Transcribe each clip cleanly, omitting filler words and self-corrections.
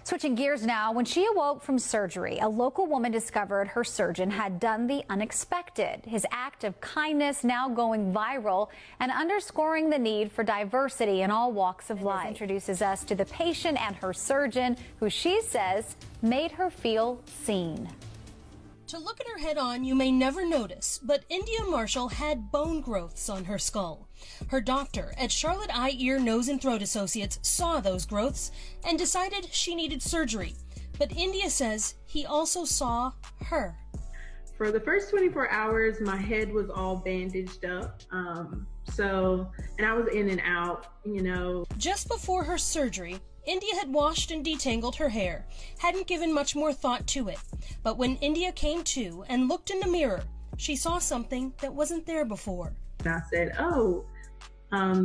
Switching gears now, when she awoke from surgery, a local woman discovered her surgeon had done the unexpected. His act of kindness now going viral and underscoring the need for diversity in all walks of life. This introduces us to the patient and her surgeon, who she says made her feel seen. To look at her head on, you may never notice, but India Marshall had bone growths on her skull. Her doctor at Charlotte Eye, Ear, Nose and Throat Associates saw those growths and decided she needed surgery. But India says he also saw her. For the first 24 hours, my head was all bandaged up. And I was in and out, Just before her surgery, India had washed and detangled her hair, hadn't given much more thought to it. But when India came to and looked in the mirror, she saw something that wasn't there before. And I said,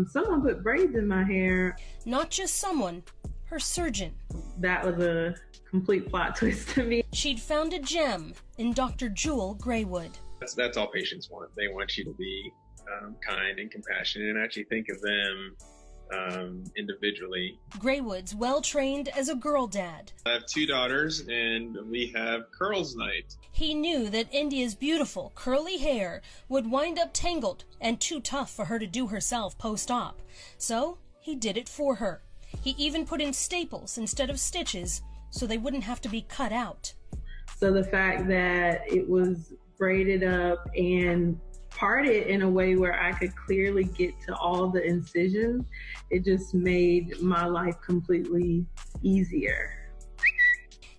someone put braids in my hair. Not just someone, her surgeon. That was a complete plot twist to me. She'd found a gem in Dr. Jewel Graywood. That's all patients want. They want you to be kind and compassionate and actually think of them individually. Graywood's well-trained as a girl dad. I have 2 daughters and we have curls night. He knew that India's beautiful curly hair would wind up tangled and too tough for her to do herself post-op. So he did it for her. He even put in staples instead of stitches so they wouldn't have to be cut out. So the fact that it was braided up and parted in a way where I could clearly get to all the incisions, it just made my life completely easier.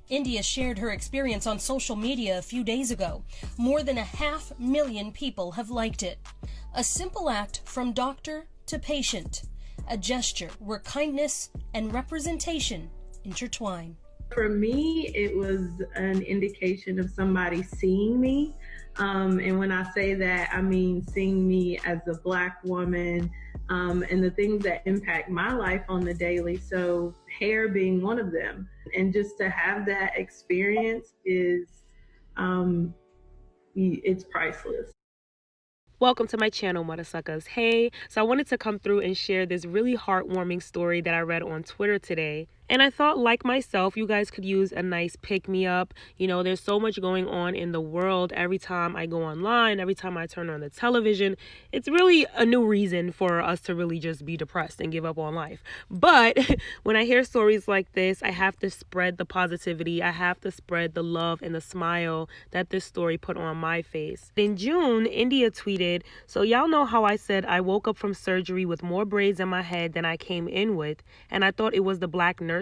India shared her experience on social media a few days ago. More than 500,000 people have liked it. A simple act from doctor to patient. A gesture where kindness and representation intertwine. For me, it was an indication of somebody seeing me. And when I say that, I mean seeing me as a Black woman and the things that impact my life on the daily. So hair being one of them. And just to have that experience is, it's priceless. Welcome to my channel, Mother Suckers. Hey, so I wanted to come through and share this really heartwarming story that I read on Twitter today. And I thought, like myself, you guys could use a nice pick-me-up. There's so much going on in the world. Every time I go online, every time I turn on the television, it's really a new reason for us to really just be depressed and give up on life. But when I hear stories like this, I have to spread the positivity. I have to spread the love and the smile that this story put on my face. In June, India tweeted, "So y'all know how I said I woke up from surgery with more braids in my head than I came in with, and I thought it was the Black nurses?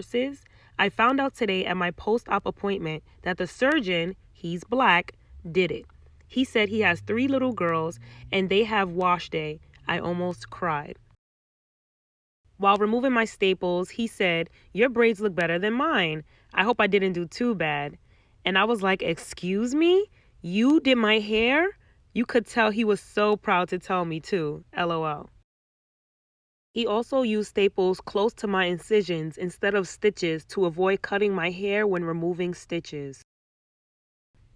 I found out today at my post-op appointment that the surgeon, he's Black, did it. He said he has 3 little girls and they have wash day. I almost cried. While removing my staples, he said, 'Your braids look better than mine. I hope I didn't do too bad.' And I was like, 'Excuse me? You did my hair?' You could tell he was so proud to tell me too. LOL. He also used staples close to my incisions instead of stitches to avoid cutting my hair when removing stitches.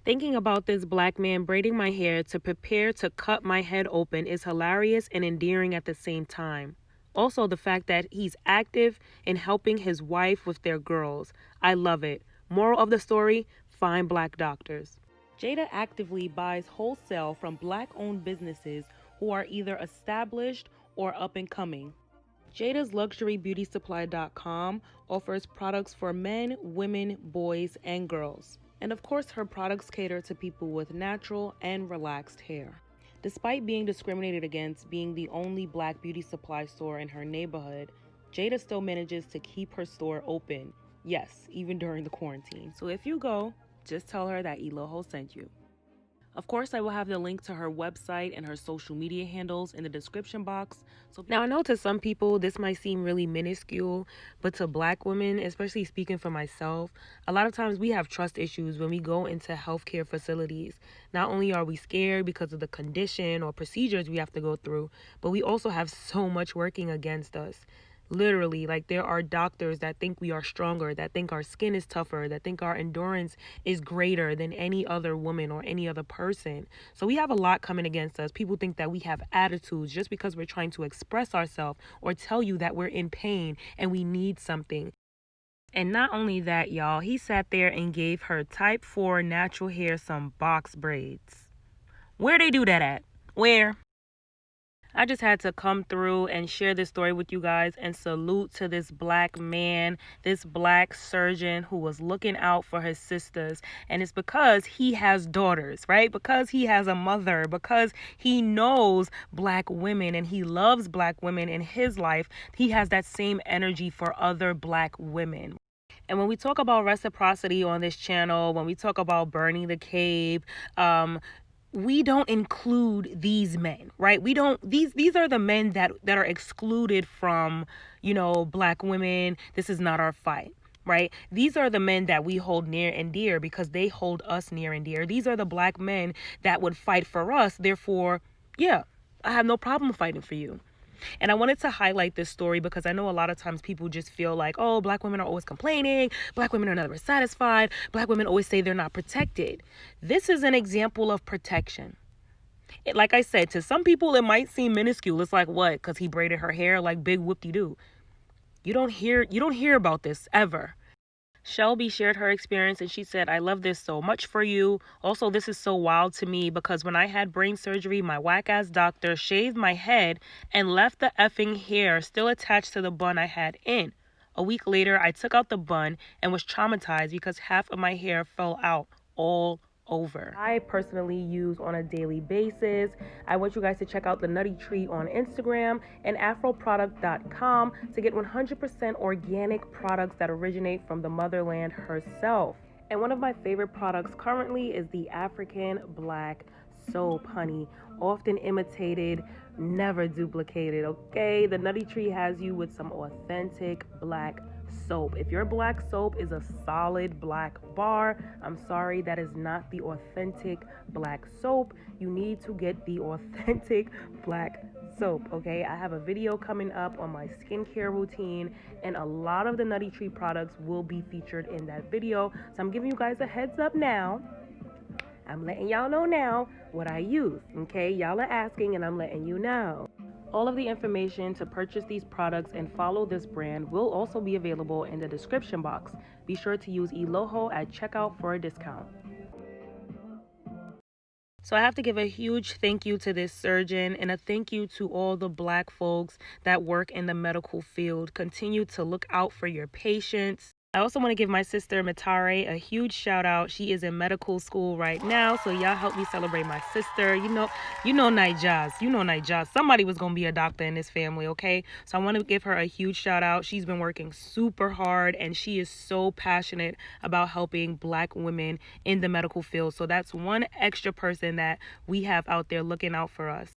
Thinking about this Black man braiding my hair to prepare to cut my head open is hilarious and endearing at the same time. Also, the fact that he's active in helping his wife with their girls. I love it. Moral of the story, find Black doctors." Jada actively buys wholesale from Black-owned businesses who are either established or up and coming. Jada's LuxuryBeautySupply.com offers products for men, women, boys, and girls. And of course, her products cater to people with natural and relaxed hair. Despite being discriminated against being the only Black beauty supply store in her neighborhood, Jada still manages to keep her store open. Yes, even during the quarantine. So if you go, just tell her that Eloho sent you. Of course, I will have the link to her website and her social media handles in the description box. So now I know to some people this might seem really minuscule, but to Black women, especially speaking for myself, a lot of times we have trust issues when we go into healthcare facilities. Not only are we scared because of the condition or procedures we have to go through, but we also have so much working against us. Literally, like there are doctors that think we are stronger, that think our skin is tougher, that think our endurance is greater than any other woman or any other person. So we have a lot coming against us. People think that we have attitudes just because we're trying to express ourselves or tell you that we're in pain and we need something. And not only that, y'all, he sat there and gave her type 4 natural hair some box braids. Where they do that at? Where? I just had to come through and share this story with you guys and salute to this black man, this black surgeon who was looking out for his sisters. And it's because he has daughters, right? Because he has a mother, because he knows black women and he loves black women in his life. He has that same energy for other black women. And when we talk about reciprocity on this channel, when we talk about burning the cave, we don't include these men, right? We don't, these are the men that are excluded from, black women. This is not our fight, right? These are the men that we hold near and dear because they hold us near and dear. These are the black men that would fight for us. Therefore, yeah, I have no problem fighting for you. And I wanted to highlight this story because I know a lot of times people just feel like, oh, black women are always complaining. Black women are never satisfied. Black women always say they're not protected. This is an example of protection. Like I said, to some people, it might seem minuscule. It's like, what? Because he braided her hair like big whoop-de-doo. You don't hear about this ever. Shelby shared her experience and she said, I love this so much for you. Also, this is so wild to me because when I had brain surgery, my whack-ass doctor shaved my head and left the effing hair still attached to the bun I had in. A week later, I took out the bun and was traumatized because half of my hair fell out all over. I personally use on a daily basis. I want you guys to check out the Nutty Tree on Instagram and afroproduct.com to get 100% organic products that originate from the motherland herself. And one of my favorite products currently is the African Black Soap, honey. Often imitated, never duplicated, okay? The Nutty Tree has you with some authentic black soap. If your black soap is a solid black bar, I'm sorry, that is not the authentic black soap. You need to get the authentic black soap, okay? I have a video coming up on my skincare routine, and a lot of the Nutty Tree products will be featured in that video. So I'm giving you guys a heads up now. I'm letting y'all know now what I use, okay? Y'all are asking and I'm letting you know. All of the information to purchase these products and follow this brand will also be available in the description box. Be sure to use Eloho at checkout for a discount. So I have to give a huge thank you to this surgeon and a thank you to all the black folks that work in the medical field. Continue to look out for your patients. I also want to give my sister Matare a huge shout out. She is in medical school right now, so y'all help me celebrate my sister. You know Nijaz. Somebody was going to be a doctor in this family, okay? So I want to give her a huge shout out. She's been working super hard and she is so passionate about helping black women in the medical field. So that's one extra person that we have out there looking out for us.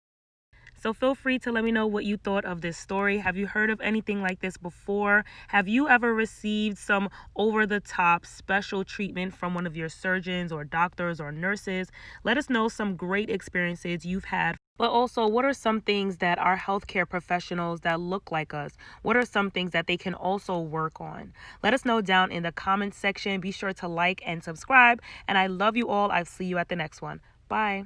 So feel free to let me know what you thought of this story. Have you heard of anything like this before? Have you ever received some over-the-top special treatment from one of your surgeons or doctors or nurses? Let us know some great experiences you've had. But also, what are some things that our healthcare professionals that look like us, what are some things that they can also work on? Let us know down in the comments section. Be sure to like and subscribe. And I love you all. I'll see you at the next one. Bye.